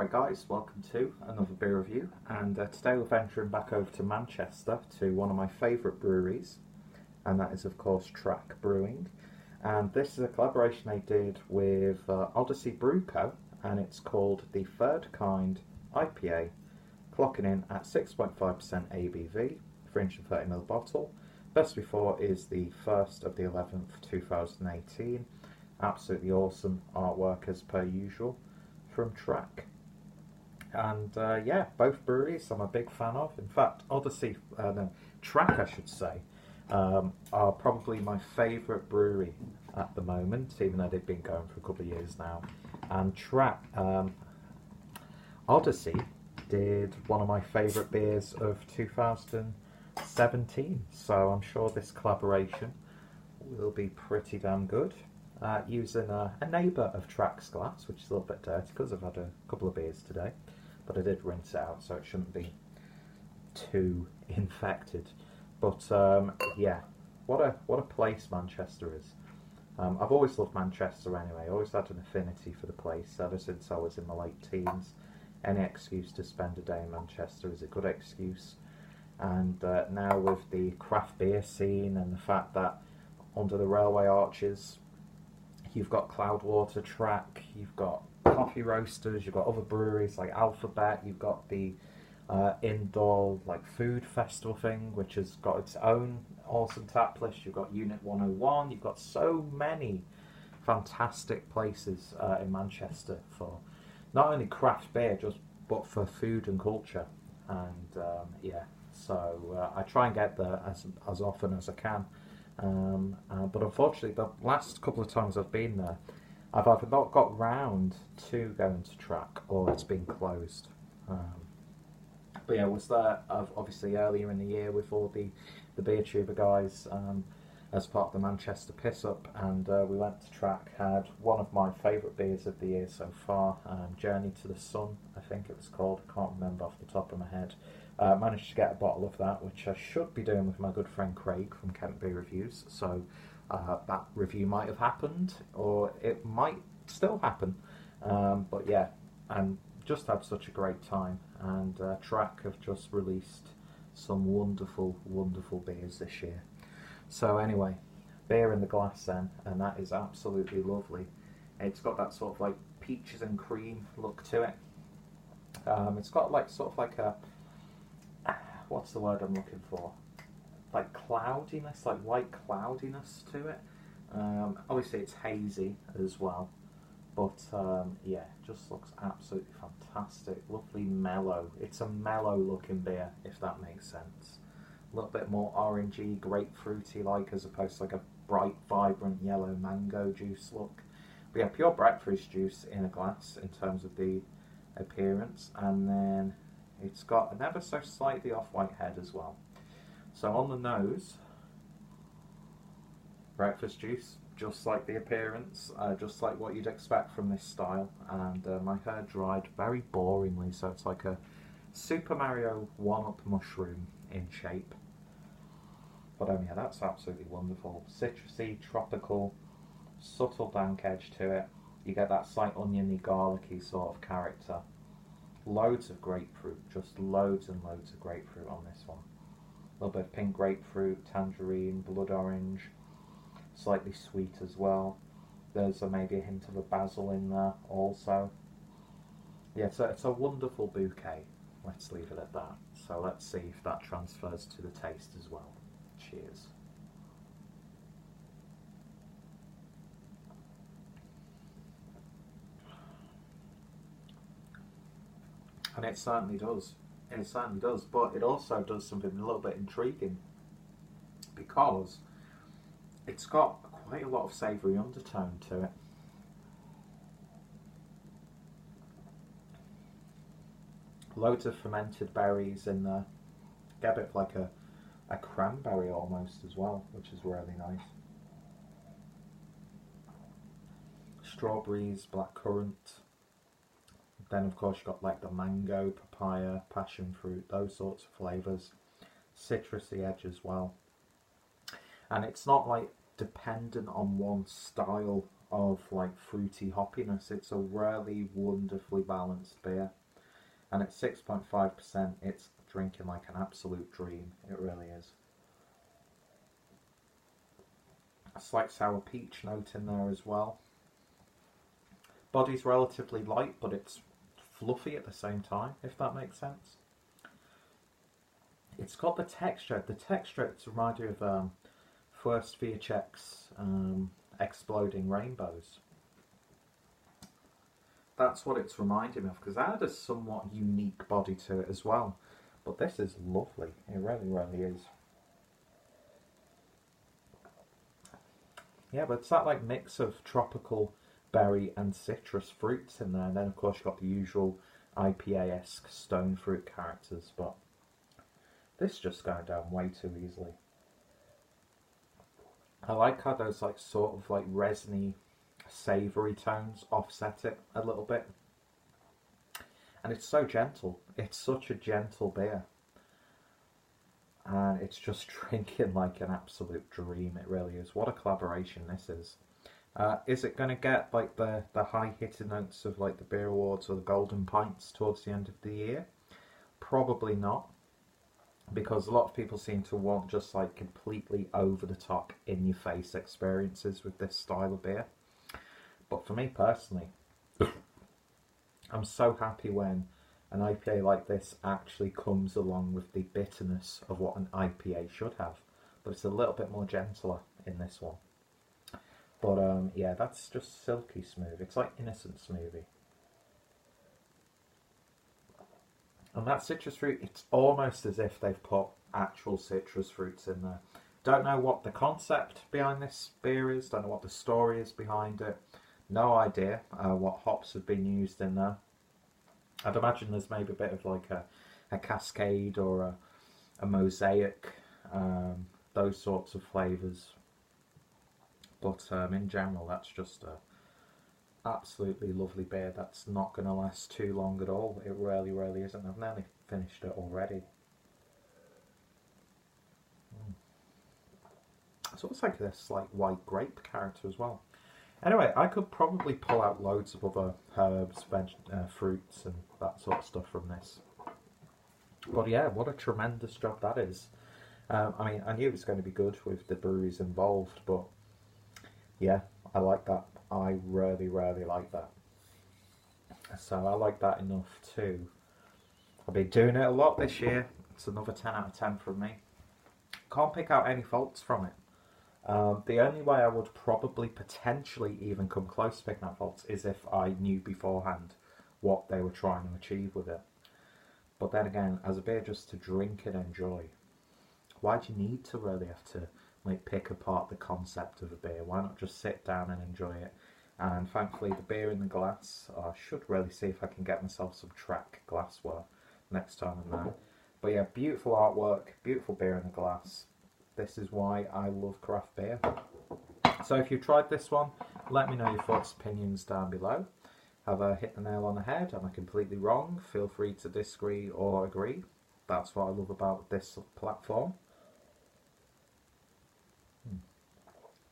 Right guys, welcome to another beer review, and today we're venturing back over to Manchester to one of my favourite breweries, and that is of course Track Brewing. And this is a collaboration they did with Odyssey Brew Co, and it's called the Third Kind IPA, clocking in at 6.5% ABV, 330ml bottle. Best before is the 1st of the 11th 2018. Absolutely awesome artwork as per usual from Track. And yeah, both breweries I'm a big fan of. In fact, Track I should say, are probably my favourite brewery at the moment, even though they've been going for a couple of years now. And Track, Odyssey did one of my favourite beers of 2017, so I'm sure this collaboration will be pretty damn good. Using a neighbour of Track's glass, which is a little bit dirty because I've had a couple of beers today, but I did rinse it out so it shouldn't be too infected. But yeah, what a place Manchester is. I've always loved Manchester anyway. I always had an affinity for the place ever since I was in my late teens. Any excuse to spend a day in Manchester is a good excuse. And now with the craft beer scene and the fact that under the railway arches you've got Cloudwater, Track, you've got coffee roasters, you've got other breweries like Alphabet, you've got the indoor like food festival thing, which has got its own awesome tap list. You've got Unit 101. You've got so many fantastic places in Manchester for not only craft beer, but for food and culture. And yeah, so I try and get there as often as I can. But unfortunately, the last couple of times I've been there, I've either not got round to going to Track or it's been closed. But yeah, I was there obviously earlier in the year with all the beer tuber guys as part of the Manchester Piss Up, and we went to Track, had one of my favourite beers of the year so far, Journey to the Sun, I think it was called, I can't remember off the top of my head. Managed to get a bottle of that, which I should be doing with my good friend Craig from Kent Beer Reviews, so that review might have happened, or it might still happen, but yeah, and just had such a great time. And Track have just released some wonderful beers this year. So anyway, beer in the glass then, and that is absolutely lovely. It's got that sort of like peaches and cream look to it. It's got like sort of like a, what's the word I'm looking for? Like cloudiness, like white cloudiness to it. Obviously it's hazy as well, but yeah, just looks absolutely fantastic. Lovely mellow. It's a mellow looking beer, if that makes sense. A little bit more orangey, grapefruity like, as opposed to like a bright, vibrant yellow mango juice look. But yeah, pure breakfast juice in a glass in terms of the appearance, and then it's got an ever so slightly off-white head as well. So on the nose, breakfast juice, just like the appearance, just like what you'd expect from this style. And my hair dried very boringly, so it's like a Super Mario 1-up mushroom in shape. But yeah, that's absolutely wonderful. Citrusy, tropical, subtle dank edge to it. You get that slight oniony, garlicky sort of character. Loads of grapefruit, just loads and loads of grapefruit on this one. A little bit of pink grapefruit, tangerine, blood orange, slightly sweet as well. There's maybe a hint of a basil in there also. Yeah, so it's a wonderful bouquet. Let's leave it at that. So let's see if that transfers to the taste as well. Cheers. And it certainly does. It certainly does. But it also does something a little bit intriguing, because it's got quite a lot of savoury undertone to it. Loads of fermented berries in there. Get a bit of like a cranberry almost as well, which is really nice. Strawberries, blackcurrant. Then of course you've got like the mango, papaya, passion fruit, those sorts of flavours. Citrusy edge as well. And it's not like dependent on one style of like fruity hoppiness. It's a really wonderfully balanced beer, and at 6.5%, it's drinking like an absolute dream. It really is. A slight sour peach note in there as well. Body's relatively light, but it's fluffy at the same time, if that makes sense. It's got the texture. The texture, it's reminded of First Viacek's Exploding Rainbows. That's what it's reminding me of, because that had a somewhat unique body to it as well. But this is lovely. It really, really is. Yeah, but it's that like mix of tropical berry and citrus fruits in there, and then of course you've got the usual IPA-esque stone fruit characters, but this is just going down way too easily. I like how those like sort of like resiny, savoury tones offset it a little bit, and it's so gentle. It's such a gentle beer, and it's just drinking like an absolute dream. It really is. What a collaboration this is. Is it going to get like the high hitting notes of like the beer awards or the golden pints towards the end of the year? Probably not, because a lot of people seem to want just like completely over the top in your face experiences with this style of beer. But for me personally, I'm so happy when an IPA like this actually comes along with the bitterness of what an IPA should have, but it's a little bit more gentler in this one. But yeah, that's just silky smooth. It's like innocent smoothie. And that citrus fruit, it's almost as if they've put actual citrus fruits in there. Don't know what the concept behind this beer is. Don't know what the story is behind it. No idea what hops have been used in there. I'd imagine there's maybe a bit of like a cascade or a mosaic, those sorts of flavours. But in general, that's just a absolutely lovely beer that's not going to last too long at all. It really, really isn't. I've nearly finished it already. So it's like this like white grape character as well. Anyway, I could probably pull out loads of other herbs, fruits and that sort of stuff from this. But yeah, what a tremendous job that is. I mean, I knew it was going to be good with the breweries involved, but yeah, I like that. I really, really like that. So I like that enough too. I've been doing it a lot this year. It's another 10 out of 10 from me. Can't pick out any faults from it. The only way I would probably potentially even come close to picking out faults is if I knew beforehand what they were trying to achieve with it. But then again, as a beer just to drink and enjoy, why do you need to really have to like pick apart the concept of a beer? Why not just sit down and enjoy it? And thankfully the beer in the glass, I should really see if I can get myself some track glassware next time I'm there. But yeah, beautiful artwork, beautiful beer in the glass. This is why I love craft beer. So if you've tried this one, let me know your thoughts, opinions down below. Have I hit the nail on the head? Am I completely wrong? Feel free to disagree or agree. That's what I love about this platform.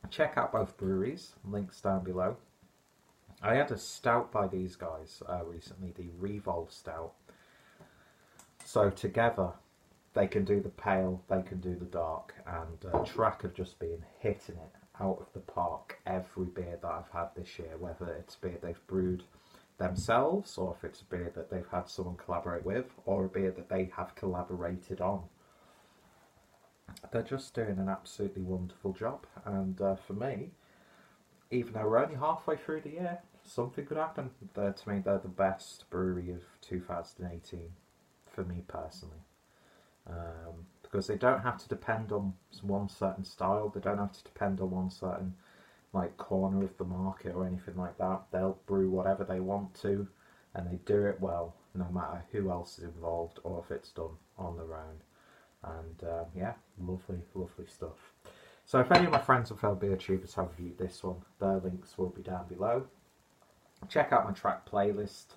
Check out both breweries, links down below. I had a stout by these guys recently, the Revolve Stout. So together, they can do the pale, they can do the dark, and Track have just been hitting it out of the park every beer that I've had this year, whether it's beer they've brewed themselves, or if it's a beer that they've had someone collaborate with, or a beer that they have collaborated on. They're just doing an absolutely wonderful job, and for me, even though we're only halfway through the year, something could happen. To me, they're the best brewery of 2018, for me personally. Because they don't have to depend on one certain style, they don't have to depend on one certain like corner of the market or anything like that. They'll brew whatever they want to, and they do it well, no matter who else is involved or if it's done on their own. And yeah, lovely, lovely stuff. So if any of my friends and fellow beer tubers have reviewed this one, their links will be down below. Check out my track playlist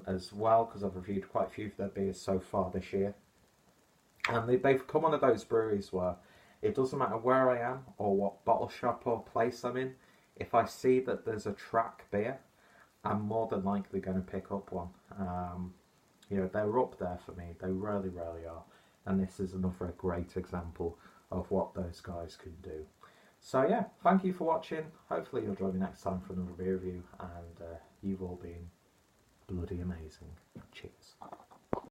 as well, because I've reviewed quite a few of their beers so far this year. And they've come one of those breweries where it doesn't matter where I am or what bottle shop or place I'm in, if I see that there's a track beer, I'm more than likely going to pick up one. You know, they're up there for me. They really, really are. And this is another great example of what those guys can do. So yeah, thank you for watching. Hopefully you'll join me next time for another beer review, and you've all been bloody amazing. Cheers.